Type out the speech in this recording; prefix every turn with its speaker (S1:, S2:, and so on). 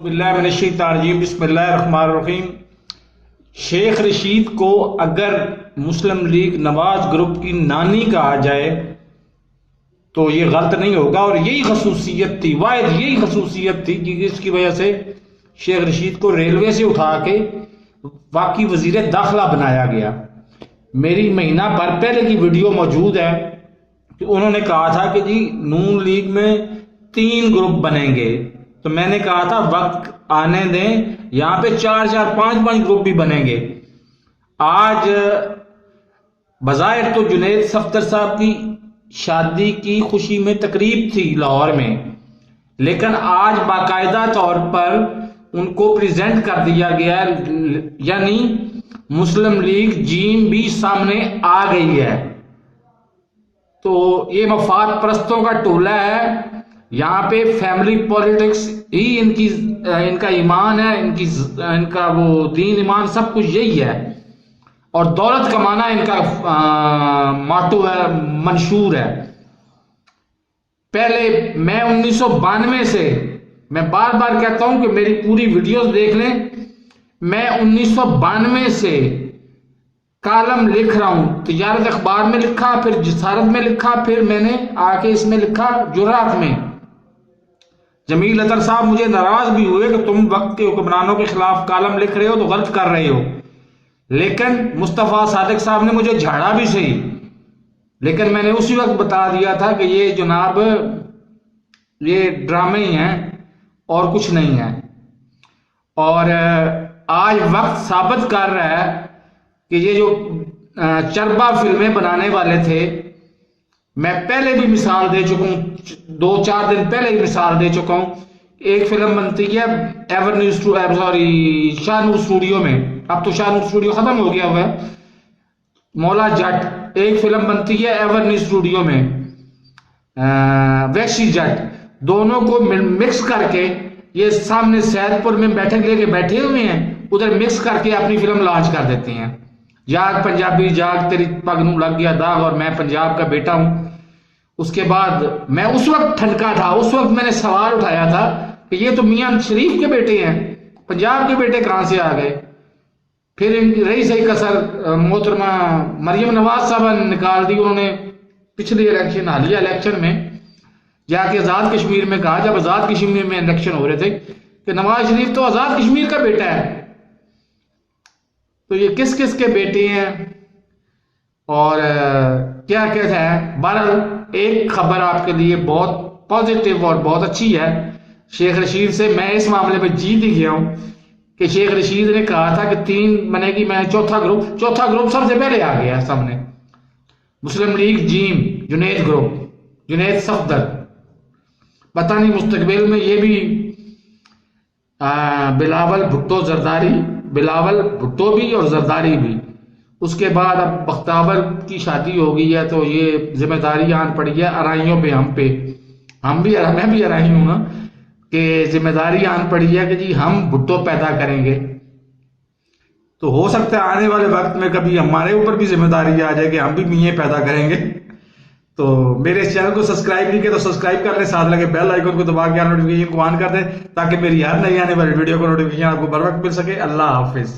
S1: बिस्मिल्लाहिर्रहमानिर्रहीम। शेख रशीद को अगर मुस्लिम लीग नवाज ग्रुप की नानी कहा जाए तो ये गलत नहीं होगा। और यही खसूसियत थी, वाहिद यही खसूसियत थी कि इसकी वजह से शेख रशीद को रेलवे से उठा के वाकई वजीर दाखिला बनाया गया। मेरी महीना भर पहले की वीडियो मौजूद है कि उन्होंने कहा था कि जी नून लीग में 3 ग्रुप बनेंगे, तो मैंने कहा था वक्त आने दें, यहां पे 4-4, 5-5 ग्रुप भी बनेंगे। आज बजाहिर तो जुनैद सफदर साहब की शादी की खुशी में तकरीब थी लाहौर में, लेकिन आज बाकायदा तौर पर उनको प्रेजेंट कर दिया गया, यानी मुस्लिम लीग जीम भी सामने आ गई है। तो ये मफाद परस्तों का टोला है। यहाँ पे फैमिली पॉलिटिक्स ही इनका ईमान है, इनका वो दीन ईमान सब कुछ यही है, और दौलत कमाना इनका माटो है, मंशूर है। पहले मैं 1992 से, मैं बार बार कहता हूं कि मेरी पूरी वीडियोस देख लें, मैं 1992 से कालम लिख रहा हूं। तिजारत अखबार में लिखा, फिर जिसारत में लिखा, फिर मैंने आके इसमें लिखा जुर्रात में। जमील अतर साहब मुझे नाराज भी हुए कि तुम वक्त के हुक्मरानों के खिलाफ कालम लिख रहे हो तो गलत कर रहे हो, लेकिन मुस्तफा सादिक साहब ने मुझे झाड़ा भी सही, लेकिन मैंने उसी वक्त बता दिया था कि ये जनाब ये ड्रामे ही हैं और कुछ नहीं है। और आज वक्त साबित कर रहा है कि ये जो चरबा फिल्में बनाने वाले थे, मैं पहले भी मिसाल दे चुका हूं, 2-4 दिन पहले ही मिसाल दे चुका हूं। एक फिल्म बनती है शाहनूर स्टूडियो में, अब तो शाहनूर स्टूडियो खत्म हो गया हुआ है, मौला जट। एक फिल्म बनती है एवरनी स्टूडियो में, वैशी जट। दोनों को मिक्स करके ये सामने सैदपुर में बैठक लेके बैठे हुए हैं, उधर मिक्स करके अपनी फिल्म लॉन्च कर देते हैं। जाग पंजाबी जाग तेरी पग नूं लग गया दाग, और मैं पंजाब का बेटा हूं। उसके बाद मैं उस वक्त ठनका था, उस वक्त मैंने सवाल उठाया था कि ये तो मियां शरीफ के बेटे हैं, पंजाब के बेटे कहां से आ गए। फिर इनकी रही सही कसर मोहतरमा मरियम नवाज साहब ने निकाल दी। उन्होंने पिछले इलेक्शन, हालिया इलेक्शन में जाके आजाद कश्मीर में कहा, जब आजाद कश्मीर में इलेक्शन हो रहे थे, कि नवाज शरीफ तो आजाद कश्मीर का बेटा है। तो ये किस किस के बेटे हैं और क्या कहते हैं। बहरहाल एक खबर आपके लिए बहुत पॉजिटिव और बहुत अच्छी है। शेख रशीद से मैं इस मामले में जीत ही गया हूं कि शेख रशीद ने कहा था कि 3 बनेगी, मैं चौथा ग्रुप सबसे पहले आ गया सामने। मुस्लिम लीग जीम, जुनैद ग्रुप, जुनैद सफदर। पता नहीं मुस्तकबिल में ये भी बिलावल भुट्टो जरदारी, बिलावल भुट्टो भी और जरदारी भी। उसके बाद अब बख्तावर की शादी हो गई है, तो ये जिम्मेदारी आन पड़ी है अराइयों पे, मैं भी अराई हूं ना, कि जिम्मेदारी आन पड़ी है कि जी हम भुट्टो पैदा करेंगे। तो हो सकता है आने वाले वक्त में कभी हमारे ऊपर भी जिम्मेदारी आ जाए कि हम भी मियाँ पैदा करेंगे। तो मेरे इस चैनल को सब्सक्राइब नहीं किया तो सब्सक्राइब कर ले, साथ लगे बेल आइकन को दबा के नोटिफिकेशन को ऑन कर दे, ताकि मेरी हर नई आने वाली वीडियो को नोटिफिकेशन आपको बर वक्त मिल सके। अल्लाह हाफिज।